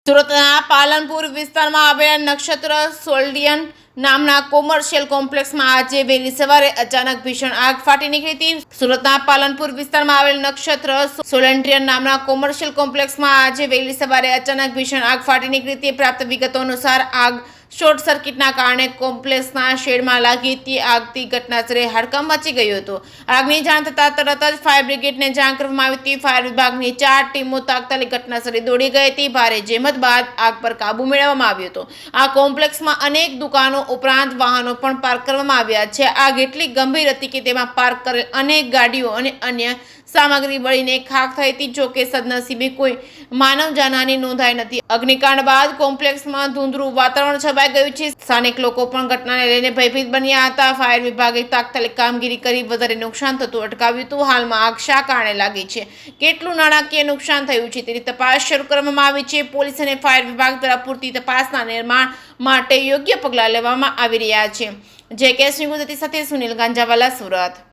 સુરતના પાલનપુર વિસ્તારમાં આવેલા નક્ષત્ર સોલ્ડિયન નામના કોમર્શિયલ કોમ્પ્લેક્સમાં આજે વહેલી સવારે અચાનક ભીષણ આગ ફાટી નીકળી હતી। સુરતના પાલનપુર વિસ્તારમાં આવેલ નક્ષત્ર સોલન્ટ્રિયન નામના કોમર્શિયલ કોમ્પ્લેક્સમાં આજે વહેલી સવારે અચાનક ભીષણ આગ ફાટી નીકળી હતી। પ્રાપ્ત વિગતો અનુસાર આગ શોર્ટ સર્કિટના કારણે કોમ્પ્લેક્સના શેડમાં લાગી હતી। આગથી ઘટનાસ્થળે હડકંપ મચી ગયો હતો। આગની જાણ થતાં તરત જ ફાયર બ્રિગેડને જાણ કરવામાં આવી હતી। ફાયર વિભાગની 4 ટીમો તાત્કાલિક ઘટનાસ્થળે દોડી ગઈ હતી। ભારે જહેમત બાદ આગ પર કાબુ મેળવવામાં આવ્યો હતો। આ કોમ્પ્લેક્સમાં અનેક દુકાનો ઉપરાંત વાહનો પણ પાર્ક કરવામાં આવ્યા છે। આગ એટલી ગંભીર હતી કે તેમાં પાર્ક કરેલ અનેક ગાડીઓ અને અન્ય સામગ્રી બળીને ખાખ થઈ હતી। જો કે સદનસીબે કોઈ માનવ જાનહાની નોંધાઈ નથી। અગ્નિકાંડ બાદ કોમ્પ્લેક્સમાં ધૂંધળું વાતાવરણ છવાઈ ગયું છે। સ્થાનિક લોકો પણ ઘટનાને લઈને ભયભીત બન્યા હતા। ફાયર વિભાગે તાત્કાલિક કામગીરી કરી વધારે નુકસાન થતું અટકાવ્યું હતું। હાલમાં આગ શા કારણે લાગી છે, કેટલું નાણાકીય નુકસાન થયું છે તેની તપાસ શરૂ કરવામાં આવી છે। પોલીસ અને ફાયર વિભાગ દ્વારા પૂરતી તપાસના નિર્માણ માટે યોગ્ય પગલાં લેવામાં આવી રહ્યા છે। જે કેસ ગુજરાતી સાથે સુનિલ ગાંજાવાલા, સુરત।